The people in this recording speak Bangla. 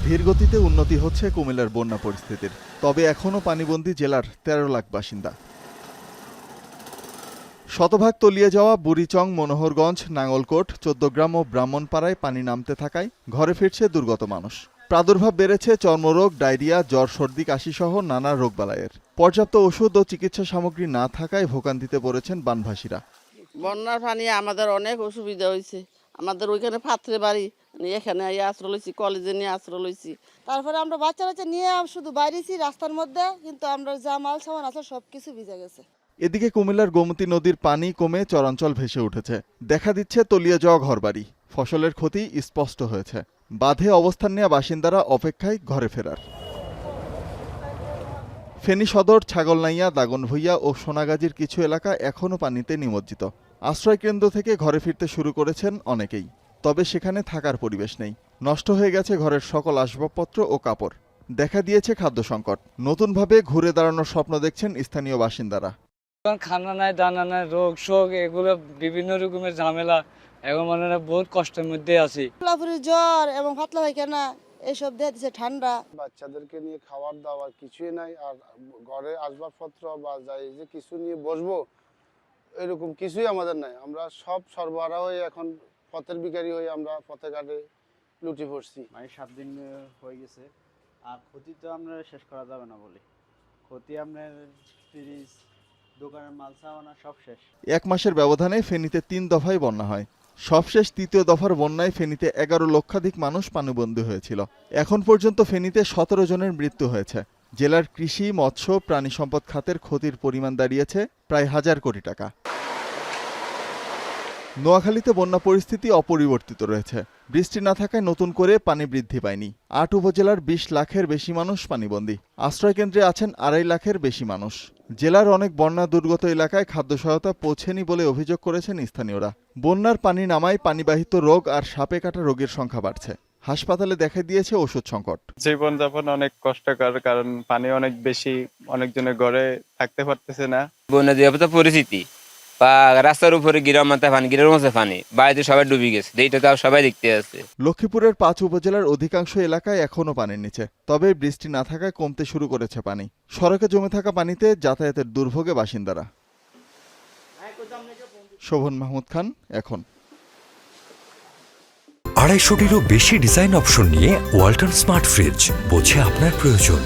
ধীরগতিতে উন্নতি হচ্ছে কুমিল্লার বন্যা পরিস্থিতির। তবে এখনও পানিবন্দী জেলার ১৩ লাখ বাসিন্দা। শতভাগ তলিয়ে যাওয়া বুড়িচং, মনোহরগঞ্জ, নাঙ্গলকোট, চৌদ্দগ্রাম ও ব্রাহ্মণপাড়ায় পানি নামতে থাকায় ঘরে ফিরছে দুর্গত মানুষ। প্রাদুর্ভাব বেড়েছে চর্মরোগ, ডায়রিয়া, জ্বর, সর্দি, কাশিসহ নানা রোগবালাইয়ের। পর্যাপ্ত ওষুধ ও চিকিৎসা সামগ্রী না থাকায় ভোগান্তিতে পড়েছেন বানভাসীরা। বন্যার পানি আমাদের অনেক অসুবিধা হয়েছে। আমাদের ওইখানে পাত্রে বাড়ি, এখানে আশ্রয় লইছি, কলেজে নিয়ে আশ্রয় লইছি। তারপরে আমরা বাচ্চা নিয়ে শুধু বাইরেছি রাস্তার মধ্যে, কিন্তু আমরা যা মাল সামান আছে সবকিছু ভিজে গেছে। এদিকে কুমিল্লার গোমতী নদীর পানি কমে চরাঞ্চল ভেসে উঠেছে। দেখা দিচ্ছে তলিয়ে যাওয়া ঘরবাড়ি। ফসলের ক্ষতি স্পষ্ট হয়েছে। বাঁধে অবস্থান নেওয়া বাসিন্দারা অপেক্ষায় ঘরে ফেরার। ফেনী সদর, ছাগলনাইয়া, দাগনভূঞা ও সোনাগাজীর কিছু এলাকা এখনও পানিতে নিমজ্জিত। আশ্রয়কেন্দ্র থেকে ঘরে ফিরতে শুরু করেছেন অনেকেই। তবে সেখানে থাকার পরিবেশ নেই। নষ্ট হয়ে গেছে ঘরের সকল আসবাবপত্র ও কাপড়। দেখা দিয়েছে খাদ্য সংকট। নতুনভাবে ঘুরে দাঁড়ানোর স্বপ্ন দেখছেন স্থানীয় বাসিন্দারা। খানা নাই, দানা নাই, রোগ শোক, এগুলো বিভিন্ন রকমের ঝামেলা। এখন মনে হয় বহুত কষ্টের মধ্যে আছি। জ্বর এবং পাতলা পায়খানা এইসব দিয়ে দিচ্ছে, ঠান্ডা। বাচ্চাদেরকে নিয়ে খাবার দাবার কিছুই নাই, আর ঘরে আসবাবপত্র বা যাই যে কিছু নিয়ে বসবো এরকম কিছুই আমাদের নাই। আমরা সব সরবরাহ হয়ে এখন পথের ভিখারি হয়ে আমরা পথে ঘাটে লুটি পড়ছি। 7 দিন হয়ে গেছে, আর ক্ষতি তো আমরা শেষ করা যাবে না বলে। ক্ষতি আপনার ফ্রিজ, দোকানের মাল সামানা সব শেষ। 1 মাসের ব্যবধানে ফেনীতে 3 দফায় বন্যা হয়। সবশেষ 3য় দফার বন্যায় ফেনীতে 11 লক্ষাধিক মানুষ পানিবন্দী হয়েছিল। এখন পর্যন্ত ফেনীতে 17 জনের মৃত্যু হয়েছে। জেলার কৃষি, মৎস্য, প্রাণী সম্পদ খাতের ক্ষতির পরিমাণ দাঁড়িয়েছে প্রায় 1000 কোটি টাকা। নোয়াখালীতে বন্যা পরিস্থিতি অপরিবর্তিত রয়েছে। বৃষ্টি না থাকায় নতুন করে পানি বৃদ্ধি পায়নি। 8 উপজেলার 20 লাখের বেশি মানুষ পানিবন্দী। আশ্রয়কেন্দ্রে আছেন 2.5 লাখের বেশি মানুষ। জেলার অনেক বন্যা দুর্গত এলাকায় খাদ্য সহায়তা পৌঁছেনি বলে অভিযোগ করেছেন স্থানীয়রা। বন্যার পানি নামায় পানিবাহিত রোগ আর সাপে কাটা রোগের সংখ্যা বাড়ছে। হাসপাতালে দেখা দিয়েছে ওষুধ সংকট। জীবনযাপন অনেক কষ্টকর, কারণ পানি অনেক বেশি, অনেকজনের ঘরে থাকতে পারতেছে না। বন্যা যে পরিস্থিতি, রাস্তার উপরে গিরার মাথায় পানি, গিরার মধ্যে পানি, বাড়িতে সবাই ডুবে গেছে। এইটা তো সবাই দেখতে আছে। লক্ষ্মীপুরের 5 উপজেলার অধিকাংশ এলাকায় এখনও পানির নিচে। তবে বৃষ্টি না থাকায় কমতে শুরু করেছে পানি। সড়কে জমে থাকা পানিতে যাতায়াতের দুর্ভোগে বাসিন্দারা। শোভন মাহমুদ খান, এখন। 250টিরও বেশি ডিজাইন অপশন নিয়ে ওয়ালটন স্মার্ট ফ্রিজ, বোঝে আপনার প্রয়োজন।